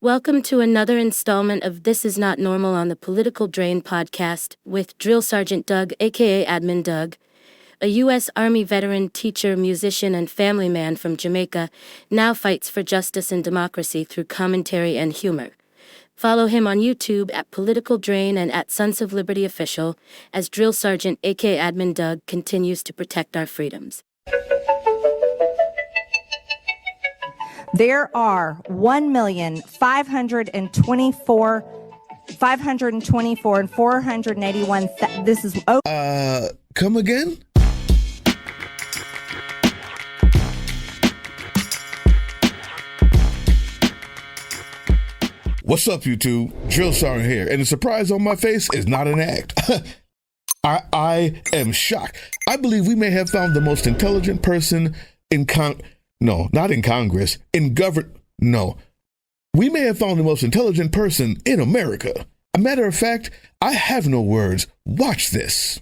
Welcome to another installment of This Is Not Normal on the Political Drain podcast with Drill Sergeant Doug, aka Admin Doug, a U.S. Army veteran, teacher, musician, and family man from Jamaica, now fights for justice and democracy through commentary and humor. Follow him on YouTube at Political Drain and at Sons of Liberty Official as Drill Sergeant, aka Admin Doug, continues to protect our freedoms. There are 1,524,524 and 481. This is come again? What's up, YouTube? Drill Sergeant here, and the surprise on my face is not an act. I am shocked. I believe we may have found the most intelligent person in not in Congress, in government. No, we may have found the most intelligent person in America. A matter of fact, I have no words. Watch this.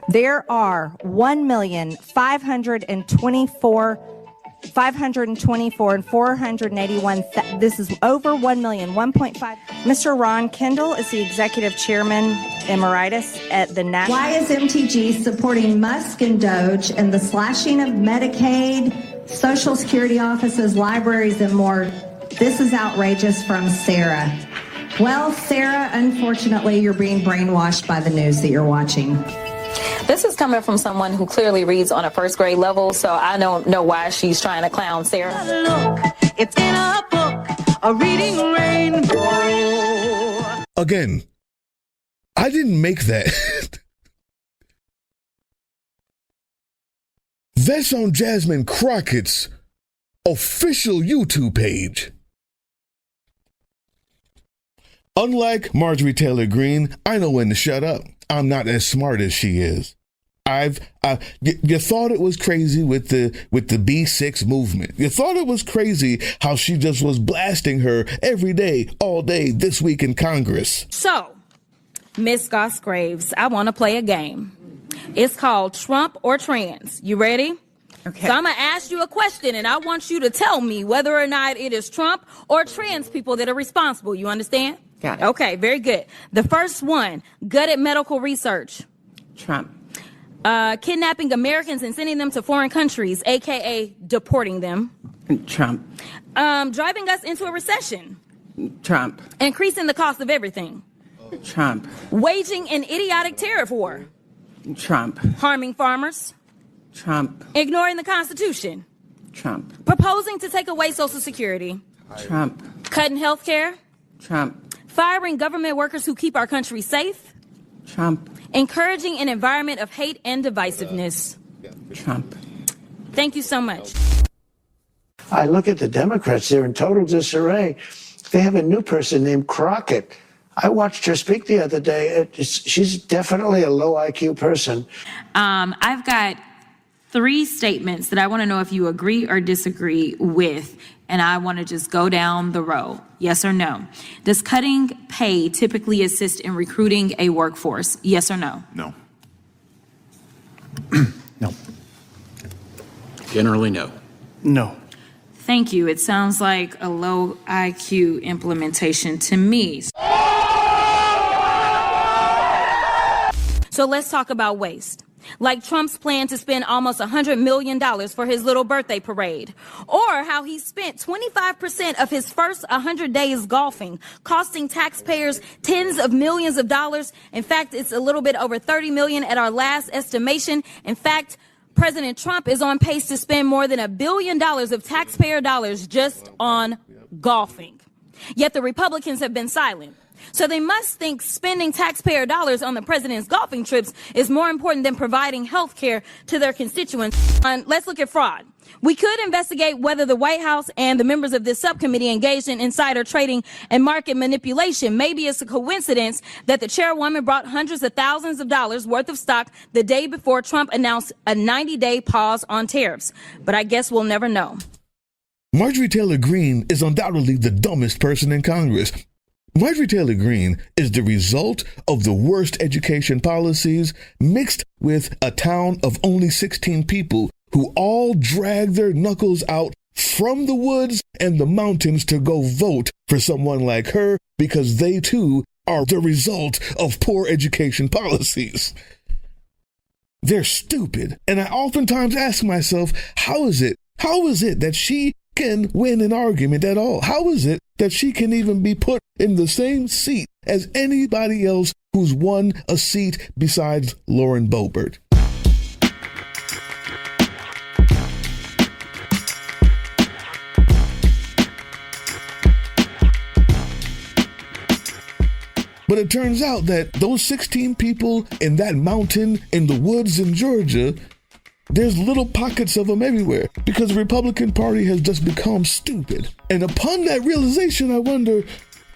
There are 1,524,524 and 481. This is over 1 million, 1.5. Mr. Ron Kendall is the executive chairman emeritus at the National. Why is MTG supporting Musk and Doge and the slashing of Medicaid, Social Security offices, libraries, and more? This is outrageous from Sarah. Well, Sarah, unfortunately, you're being brainwashed by the news that you're watching. This is coming from someone who clearly reads on a first grade level, so I don't know why she's trying to clown Sarah. Look, it's in a book, a reading rainbow. Again, I didn't make that. That's on Jasmine Crockett's official YouTube page. Unlike Marjorie Taylor Greene, I know when to shut up. I'm not as smart as she is. You thought it was crazy with the B6 movement. You thought it was crazy how she just was blasting her every day, all day, this week in Congress. So, Miss Goss-Graves, I want to play a game. It's called Trump or Trans. You ready? Okay. So I'm going to ask you a question, and I want you to tell me whether or not it is Trump or trans people that are responsible. You understand? Got it. Okay, very good. The first one, gutted medical research. Trump. Kidnapping Americans and sending them to foreign countries, a.k.a. deporting them. Trump. Driving us into a recession. Trump. Increasing the cost of everything. Trump. Waging an idiotic tariff war. Trump. Harming farmers. Trump. Ignoring the Constitution. Trump. Proposing to take away Social Security. Trump. Cutting health care. Trump. Firing government workers who keep our country safe. Trump. Encouraging an environment of hate and divisiveness. Trump. Thank you so much. I look at the Democrats, they're in total disarray. They have a new person named Crockett. I watched her speak the other day. She's definitely a low IQ person. I've got 3 statements that I want to know if you agree or disagree with, and I want to just go down the row. Yes or no? Does cutting pay typically assist in recruiting a workforce? Yes or no? No. No. Generally, no. No. Thank you. It sounds like a low IQ implementation to me. So let's talk about waste. Like Trump's plan to spend almost $100 million for his little birthday parade. Or how he spent 25% of his first 100 days golfing, costing taxpayers tens of millions of dollars. In fact, it's a little bit over 30 million at our last estimation. In fact, President Trump is on pace to spend more than $1 billion of taxpayer dollars just on golfing. Yet the Republicans have been silent. So they must think spending taxpayer dollars on the president's golfing trips is more important than providing health care to their constituents. And let's look at fraud. We could investigate whether the White House and the members of this subcommittee engaged in insider trading and market manipulation. Maybe it's a coincidence that the chairwoman brought hundreds of thousands of dollars worth of stock the day before Trump announced a 90-day pause on tariffs. But I guess we'll never know. Marjorie Taylor Greene is undoubtedly the dumbest person in Congress. Marjorie Taylor Greene is the result of the worst education policies mixed with a town of only 16 people who all drag their knuckles out from the woods and the mountains to go vote for someone like her because they too are the result of poor education policies. They're stupid. And I oftentimes ask myself, how is it that she can win an argument at all? How is it that she can even be put in the same seat as anybody else who's won a seat besides Lauren Boebert? But it turns out that those 16 people in that mountain in the woods in Georgia, there's little pockets of them everywhere because the Republican Party has just become stupid. And upon that realization, I wonder,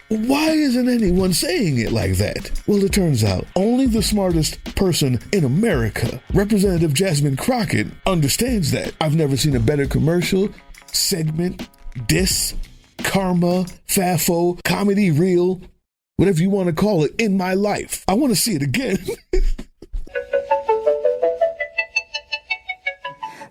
why isn't anyone saying it like that? Well, it turns out only the smartest person in America, Representative Jasmine Crockett, understands that. I've never seen a better commercial, segment, diss, karma, FAFO, comedy reel, whatever you want to call it, in my life. I want to see it again.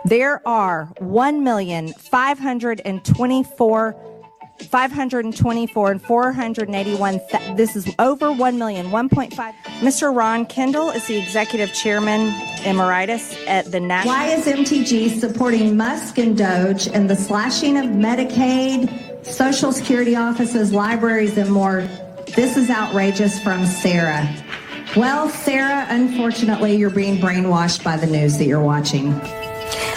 There are 1,524 and 481. This is over 1 million, 1.5. Mr. Ron Kendall is the executive chairman emeritus at the National. Why is MTG supporting Musk and Doge and the slashing of Medicaid, Social Security offices, libraries, and more? This is outrageous from Sarah. Well, Sarah, unfortunately, you're being brainwashed by the news that you're watching.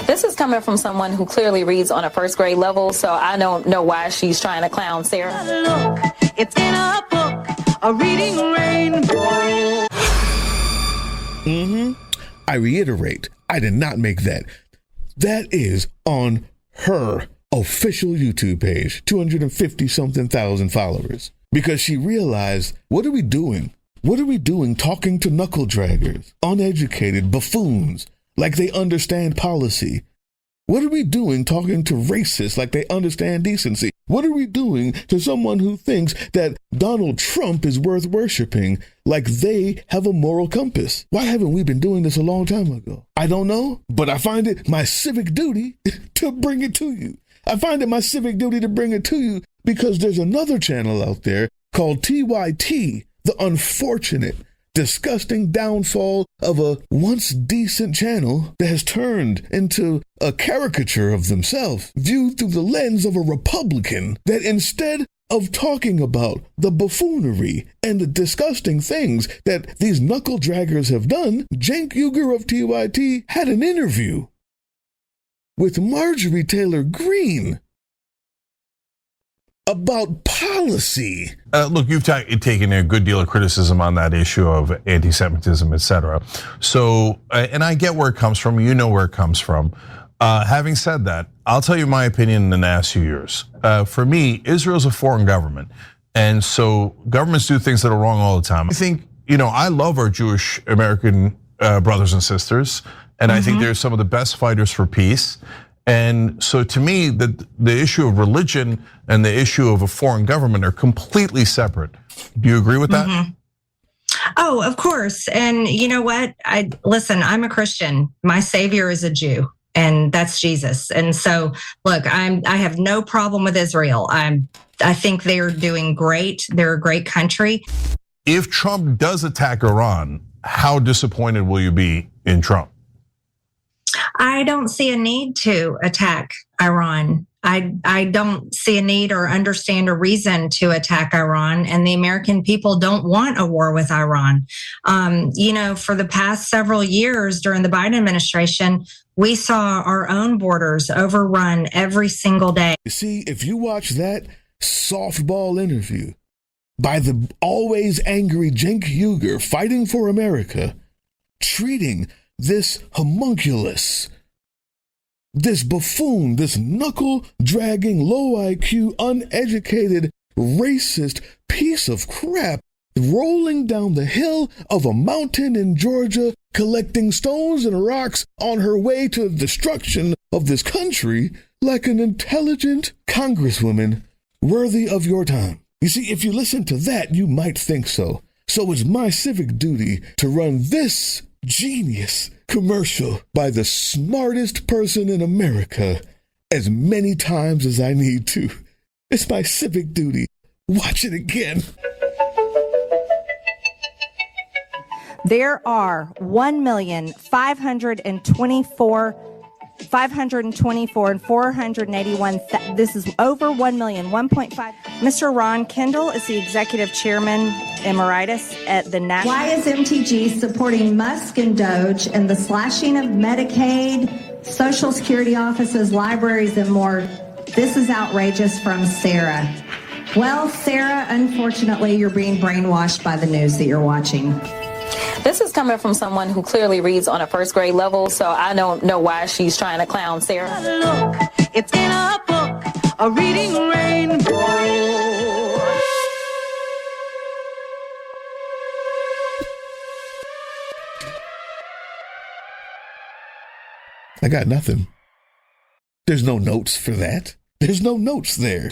This is coming from someone who clearly reads on a first grade level, so I don't know why she's trying to clown Sarah. Look, it's in a book, a reading rainbow. I reiterate, I did not make that. That is on her official YouTube page, 250-something thousand followers. Because she realized, what are we doing? What are we doing talking to knuckle draggers, uneducated buffoons, like they understand policy? What are we doing talking to racists like they understand decency? What are we doing to someone who thinks that Donald Trump is worth worshiping like they have a moral compass? Why haven't we been doing this a long time ago? I don't know, but I find it my civic duty to bring it to you. I find it my civic duty to bring it to you because there's another channel out there called TYT, the unfortunate, disgusting downfall of a once decent channel that has turned into a caricature of themselves, viewed through the lens of a Republican, that instead of talking about the buffoonery and the disgusting things that these knuckle draggers have done, Cenk Uygur of TYT had an interview with Marjorie Taylor Greene about policy. Look, you've taken a good deal of criticism on that issue of anti-Semitism, etc. So, and I get where it comes from. You know where it comes from. Having said that, I'll tell you my opinion in the last few years. For me, Israel's a foreign government. And so governments do things that are wrong all the time. I think, I love our Jewish American brothers and sisters. And I think they're some of the best fighters for peace. And so to me, the issue of religion and the issue of a foreign government are completely separate. Do you agree with that? Oh, of course. And you know what? Listen, I'm a Christian. My savior is a Jew, and that's Jesus. And so, look, I have no problem with Israel. I think they're doing great. They're a great country. If Trump does attack Iran, how disappointed will you be in Trump? I don't see a need to attack Iran. I don't see a need or understand a reason to attack Iran, and the American people don't want a war with Iran. For the past several years during the Biden administration, we saw our own borders overrun every single day. You see, if you watch that softball interview by the always angry Cenk Uygur fighting for America, treating this homunculus, this buffoon, this knuckle-dragging, low-IQ, uneducated, racist piece of crap rolling down the hill of a mountain in Georgia, collecting stones and rocks on her way to the destruction of this country like an intelligent congresswoman worthy of your time. You see, if you listen to that, you might think so. So it's my civic duty to run this genius commercial by the smartest person in America as many times as I need to. It's my civic duty. Watch it again. There are 1,524,524 and 481. This is over 1 million, 1.5. Mr. Ron Kendall is the executive chairman emeritus at the National. Why is MTG supporting Musk and Doge and the slashing of Medicaid, Social Security offices, libraries, and more? This is outrageous from Sarah. Well, Sarah, unfortunately, you're being brainwashed by the news that you're watching. This is coming from someone who clearly reads on a first grade level, so I don't know why she's trying to clown Sarah. Look, it's in a book, a reading rainbow. I got nothing. There's no notes for that. There's no notes there.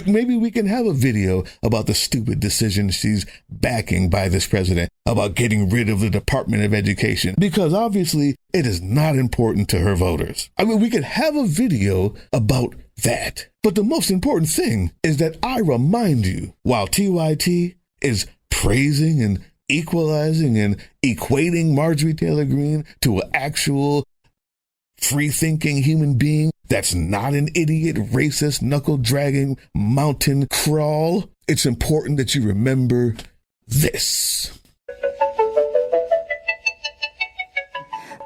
Maybe we can have a video about the stupid decisions she's backing by this president about getting rid of the Department of Education, because obviously it is not important to her voters. I mean, we could have a video about that. But the most important thing is that I remind you, while TYT is praising and equalizing and equating Marjorie Taylor Greene to an actual free-thinking human being that's not an idiot, racist, knuckle-dragging mountain crawl, it's important that you remember this.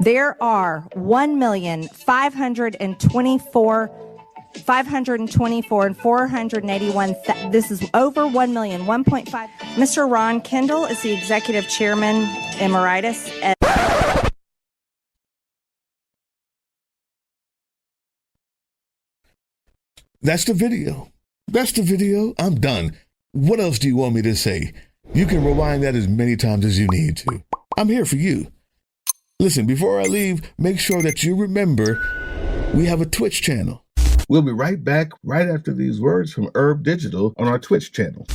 There are 1,524,524 and 481. This is over 1 million, 1.5. Mr. Ron Kendall is the executive chairman emeritus at. That's the video. That's the video. I'm done. What else do you want me to say? You can rewind that as many times as you need to. I'm here for you. Listen, before I leave, make sure that you remember we have a Twitch channel. We'll be right back right after these words from Herb Digital on our Twitch channel.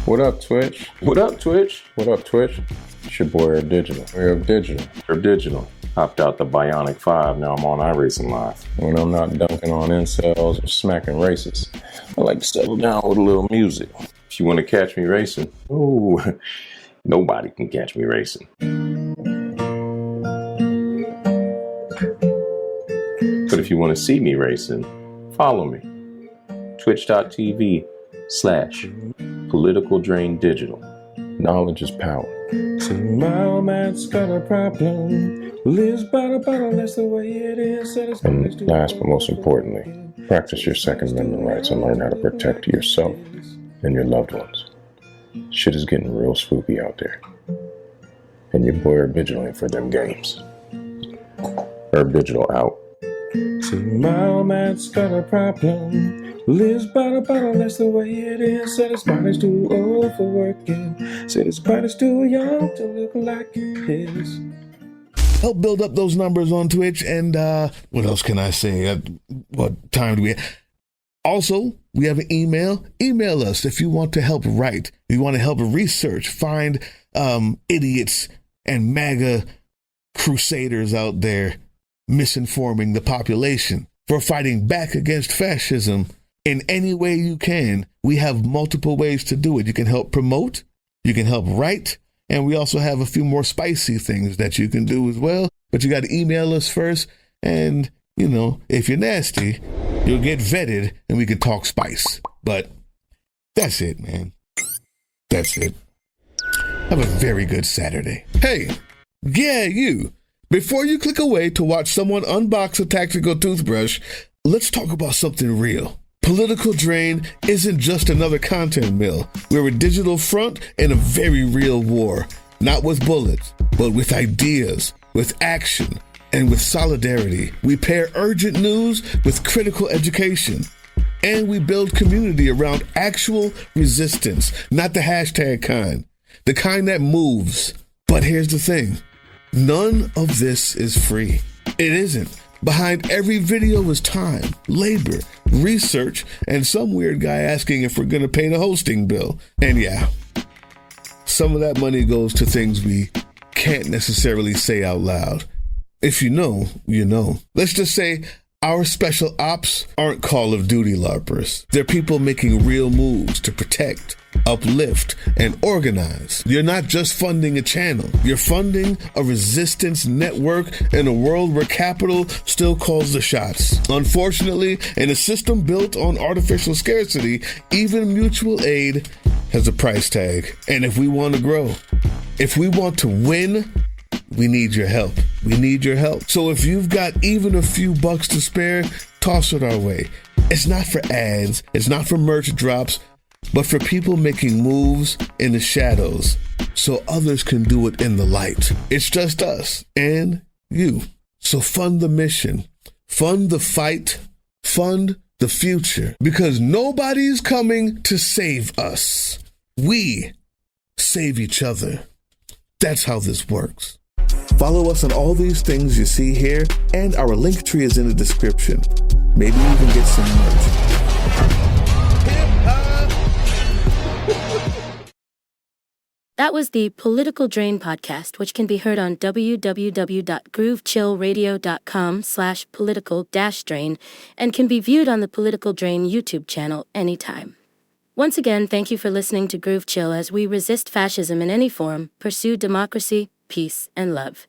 What up, Twitch? What up, Twitch? What up, Twitch? It's your boy Herb Digital. Herb Digital. Herb Digital. Hopped out the Bionic 5, now I'm on iRacing Live. When I'm not dunking on incels or smacking racists, I like to settle down with a little music. If you want to catch me racing, ooh, nobody can catch me racing. But if you want to see me racing, follow me. Twitch.tv/politicaldraindigital. Knowledge is power. See, my old man's got a problem. Lives by the bottle, that's the way it is. And last but most importantly, practice your Second Amendment rights and learn how to protect yourself and your loved ones. Shit is getting real spooky out there. And your boy Herb Digital ain't for them games. Herb Digital out. See, my old man's got a problem. Lives by the bottle, that's the way it is. Said his body's too old for working. Said his body's too young to look like his. Help build up those numbers on Twitch. And what else can I say? What time do we have? Also, we have an email. Email us if you want to help write. If you want to help research, find idiots and MAGA crusaders out there misinforming the population. For fighting back against fascism in any way you can. We have multiple ways to do it. You can help promote, you can help write, and we also have a few more spicy things that you can do as well. But you got to email us first. And, you know, if you're nasty, you'll get vetted and we can talk spice. But that's it, man. That's it. Have a very good Saturday. Hey, yeah, you. Before you click away to watch someone unbox a tactical toothbrush, let's talk about something real. Political Drain isn't just another content mill. We're a digital front in a very real war. Not with bullets, but with ideas, with action, and with solidarity. We pair urgent news with critical education. And we build community around actual resistance, not the hashtag kind. The kind that moves. But here's the thing. None of this is free. It isn't. Behind every video is time, labor, research, and some weird guy asking if we're going to pay the hosting bill. And yeah, some of that money goes to things we can't necessarily say out loud. If you know, you know. Let's just say Our special ops aren't Call of Duty LARPers. They're people making real moves to protect, uplift, and organize. You're not just funding a channel. You're funding a resistance network in a world where capital still calls the shots. Unfortunately, in a system built on artificial scarcity, even mutual aid has a price tag. And if we want to grow, if we want to win, we need your help. We need your help. So if you've got even a few bucks to spare, toss it our way. It's not for ads. It's not for merch drops, but for people making moves in the shadows so others can do it in the light. It's just us and you. So fund the mission, fund the fight, fund the future, because nobody's coming to save us. We save each other. That's how this works. Follow us on all these things you see here, and our link tree is in the description. Maybe even get some merch. That was the Political Drain podcast, which can be heard on www.groovechillradio.com/political-drain and can be viewed on the Political Drain YouTube channel anytime. Once again, thank you for listening to Groove Chill as we resist fascism in any form, pursue democracy, peace, and love.